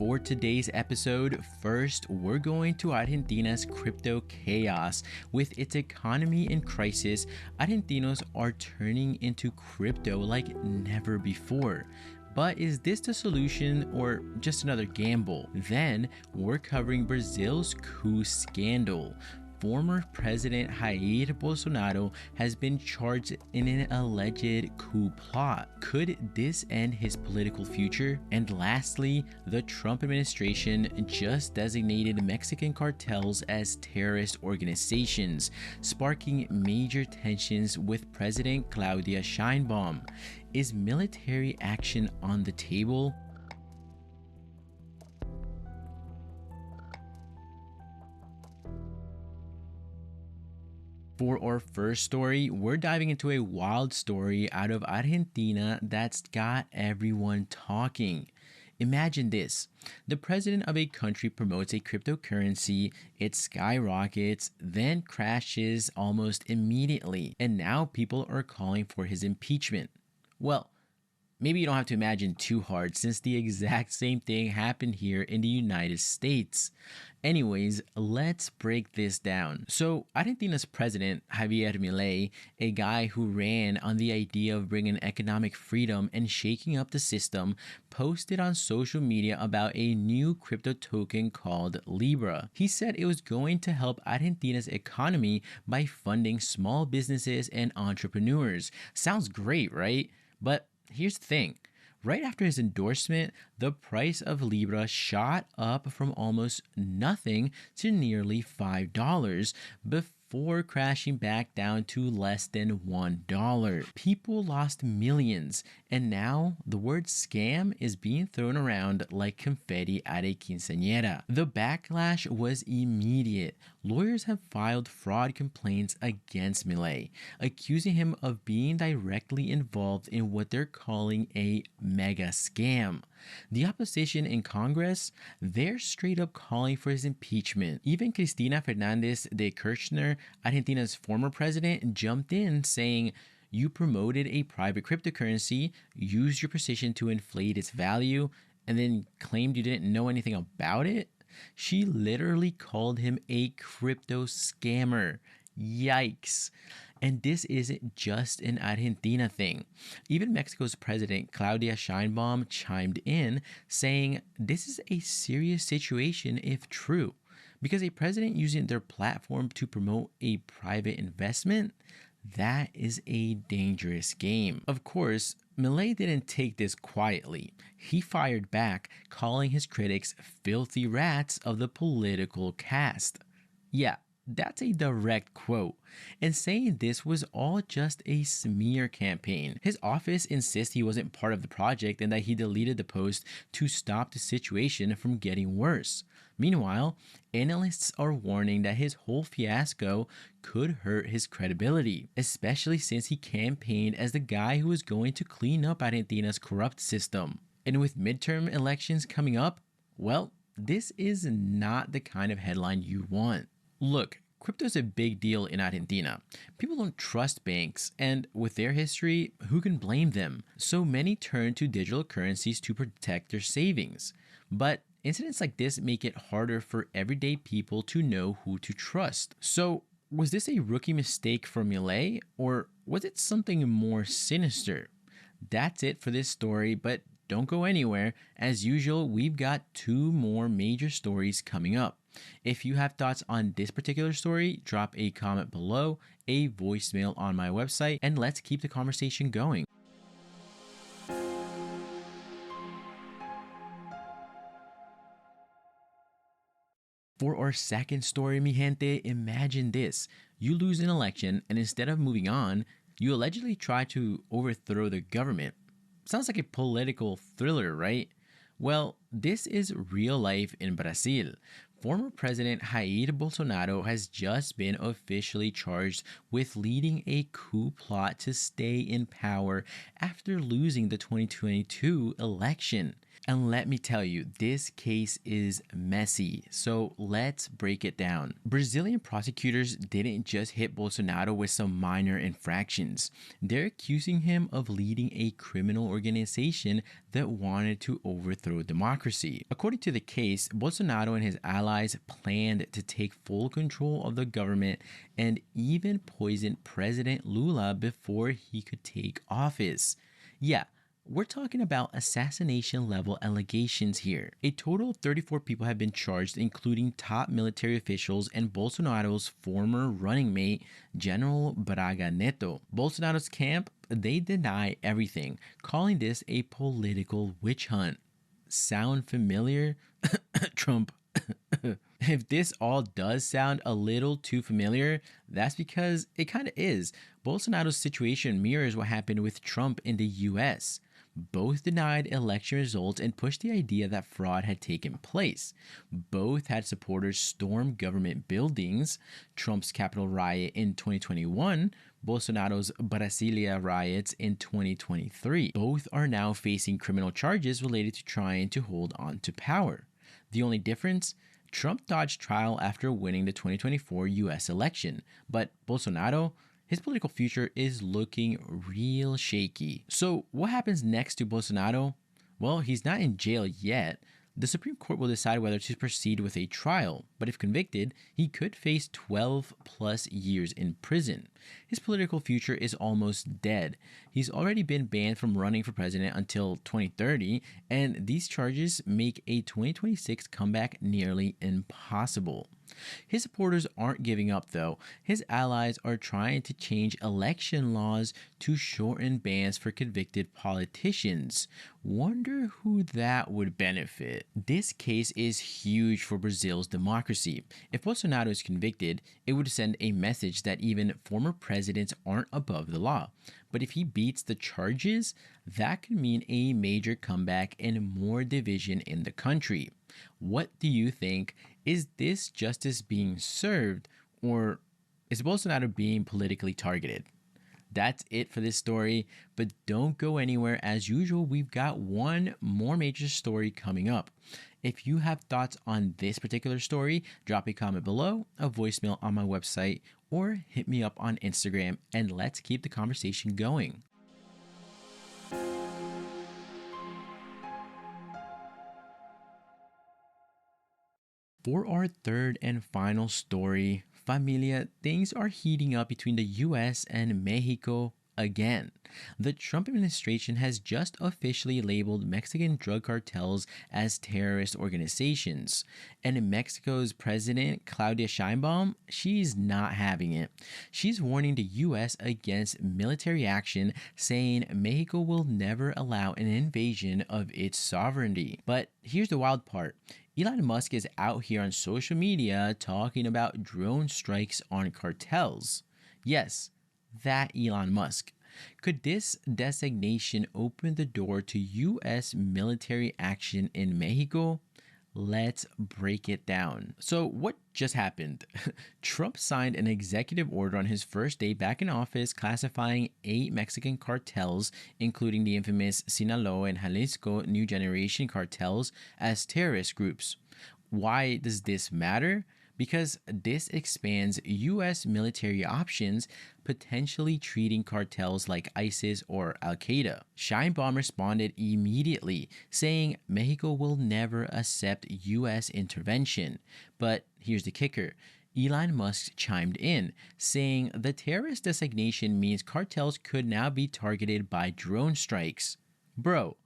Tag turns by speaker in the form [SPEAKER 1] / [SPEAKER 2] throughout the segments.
[SPEAKER 1] For today's episode, first we're going to Argentina's crypto chaos. With its economy in crisis, Argentinos are turning into crypto like never before. But is this the solution or just another gamble? Then we're covering Brazil's coup scandal. Former President Jair Bolsonaro has been charged in an alleged coup plot. Could this end his political future? And lastly, the Trump administration just designated Mexican cartels as terrorist organizations, sparking major tensions with President Claudia Sheinbaum. Is military action on the table? For our first story, we're diving into a wild story out of Argentina that's got everyone talking. Imagine this. The president of a country promotes a cryptocurrency, it skyrockets, then crashes almost immediately, and now people are calling for his impeachment. Well, maybe you don't have to imagine too hard since the exact same thing happened here in the United States. Anyways, let's break this down. So, Argentina's president, Javier Milei, a guy who ran on the idea of bringing economic freedom and shaking up the system, posted on social media about a new crypto token called Libra. He said it was going to help Argentina's economy by funding small businesses and entrepreneurs. Sounds great, right? But here's the thing. Right after his endorsement, the price of Libra shot up from almost nothing to nearly $5 before crashing back down to less than $1. People lost millions, and now the word scam is being thrown around like confetti at a quinceañera. The backlash was immediate. Lawyers have filed fraud complaints against Milei, accusing him of being directly involved in what they're calling a mega scam. The opposition in Congress, they're straight up calling for his impeachment. Even Cristina Fernández de Kirchner, Argentina's former president, jumped in saying, "You promoted a private cryptocurrency, used your position to inflate its value, and then claimed you didn't know anything about it?" She literally called him a crypto scammer. Yikes. And this isn't just an Argentina thing. Even Mexico's president, Claudia Sheinbaum, chimed in saying this is a serious situation if true. Because a president using their platform to promote a private investment, that is a dangerous game. Of course, Milei didn't take this quietly. He fired back, calling his critics filthy rats of the political caste. Yeah, that's a direct quote, and saying this was all just a smear campaign. His office insists he wasn't part of the project and that he deleted the post to stop the situation from getting worse. Meanwhile, analysts are warning that his whole fiasco could hurt his credibility, especially since he campaigned as the guy who was going to clean up Argentina's corrupt system. And with midterm elections coming up, well, this is not the kind of headline you want. Look, crypto is a big deal in Argentina. People don't trust banks, and with their history, who can blame them? So many turn to digital currencies to protect their savings. But incidents like this make it harder for everyday people to know who to trust. So, was this a rookie mistake for Milei, or was it something more sinister? That's it for this story, but don't go anywhere. As usual, we've got two more major stories coming up. If you have thoughts on this particular story, drop a comment below, a voicemail on my website, and let's keep the conversation going. For our second story, mi gente, imagine this. You lose an election, and instead of moving on, you allegedly try to overthrow the government. Sounds like a political thriller, right? Well, this is real life in Brazil. Former President Jair Bolsonaro has just been officially charged with leading a coup plot to stay in power after losing the 2022 election. And let me tell you, this case is messy. So let's break it down. Brazilian prosecutors didn't just hit Bolsonaro with some minor infractions. They're accusing him of leading a criminal organization that wanted to overthrow democracy. According to the case, Bolsonaro and his allies planned to take full control of the government and even poison President Lula before he could take office. Yeah, we're talking about assassination level allegations here. A total of 34 people have been charged, including top military officials and Bolsonaro's former running mate, General Braga Neto. Bolsonaro's camp, they deny everything, calling this a political witch hunt. Sound familiar? Trump. If this all does sound a little too familiar, that's because it kind of is. Bolsonaro's situation mirrors what happened with Trump in the US. Both denied election results and pushed the idea that fraud had taken place. Both had supporters storm government buildings. Trump's Capitol riot in 2021, Bolsonaro's Brasilia riots in 2023. Both are now facing criminal charges related to trying to hold on to power. The only difference? Trump dodged trial after winning the 2024 US election, but Bolsonaro, his political future is looking real shaky. So, what happens next to Bolsonaro? Well, he's not in jail yet. The Supreme Court will decide whether to proceed with a trial, but if convicted, he could face 12 plus years in prison. His political future is almost dead. He's already been banned from running for president until 2030, and these charges make a 2026 comeback nearly impossible. His supporters aren't giving up though. His allies are trying to change election laws to shorten bans for convicted politicians. Wonder who that would benefit. This case is huge for Brazil's democracy. If Bolsonaro is convicted, it would send a message that even former presidents aren't above the law. But if he beats the charges, that could mean a major comeback and more division in the country. What do you think? Is this justice being served, or is Bolsonaro being politically targeted? That's it for this story, but don't go anywhere. As usual, we've got one more major story coming up. If you have thoughts on this particular story, drop a comment below, a voicemail on my website, or hit me up on Instagram, and let's keep the conversation going. For our third and final story, familia, things are heating up between the US and Mexico again. The Trump administration has just officially labeled Mexican drug cartels as terrorist organizations. And Mexico's President Claudia Sheinbaum, she's not having it. She's warning the US against military action, saying Mexico will never allow an invasion of its sovereignty. But here's the wild part. Elon Musk is out here on social media talking about drone strikes on cartels. Yes, that Elon Musk. Could this designation open the door to U.S. military action in Mexico? Let's break it down. So what just happened? Trump signed an executive order on his first day back in office classifying 8 Mexican cartels, including the infamous Sinaloa and Jalisco New Generation cartels, as terrorist groups. Why does this matter? Because this expands U.S. military options, potentially treating cartels like ISIS or Al-Qaeda. Sheinbaum responded immediately, saying Mexico will never accept U.S. intervention. But here's the kicker. Elon Musk chimed in, saying the terrorist designation means cartels could now be targeted by drone strikes. Bro,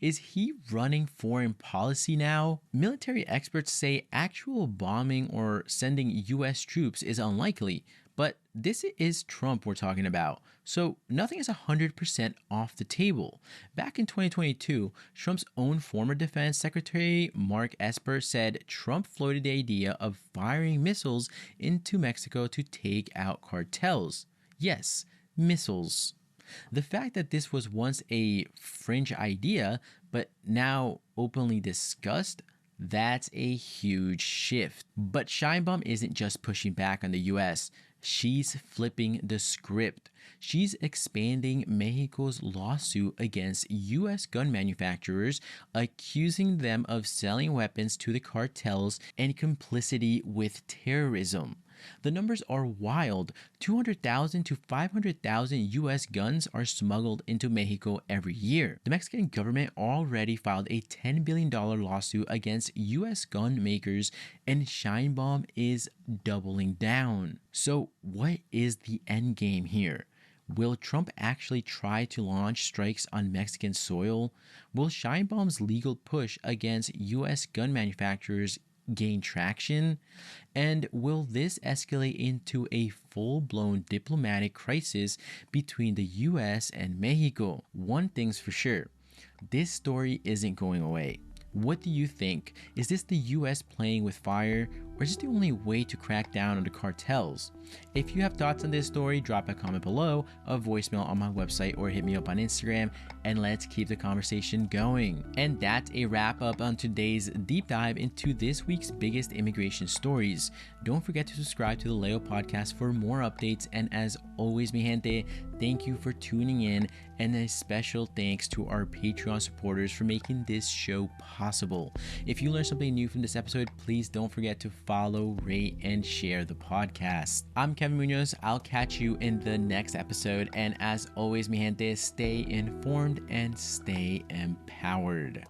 [SPEAKER 1] is he running foreign policy now? Military experts say actual bombing or sending US troops is unlikely, but this is Trump we're talking about, so nothing is 100% off the table. Back in 2022, Trump's own former defense secretary, Mark Esper, said Trump floated the idea of firing missiles into Mexico to take out cartels. Yes, missiles. The fact that this was once a fringe idea, but now openly discussed, that's a huge shift. But Sheinbaum isn't just pushing back on the US. She's flipping the script. She's expanding Mexico's lawsuit against U.S. gun manufacturers, accusing them of selling weapons to the cartels and complicity with terrorism. The numbers are wild. 200,000 to 500,000 U.S. guns are smuggled into Mexico every year. The Mexican government already filed a $10 billion lawsuit against U.S. gun makers, and Sheinbaum is doubling down. So, what is the end game here? Will Trump actually try to launch strikes on Mexican soil? Will Sheinbaum's legal push against U.S. gun manufacturers gain traction? And will this escalate into a full-blown diplomatic crisis between the US and Mexico? One thing's for sure, this story isn't going away. What do you think? Is this the US playing with fire, or is this the only way to crack down on the cartels? If you have thoughts on this story, drop a comment below, a voicemail on my website, or hit me up on Instagram, and let's keep the conversation going. And that's a wrap up on today's deep dive into this week's biggest immigration stories. Don't forget to subscribe to the Leo podcast for more updates, and as always, mi gente, thank you for tuning in, and a special thanks to our Patreon supporters for making this show possible. If you learned something new from this episode, please don't forget to follow, rate, and share the podcast. I'm Kevin Munoz. I'll catch you in the next episode, and as always, mi gente, stay informed and stay empowered.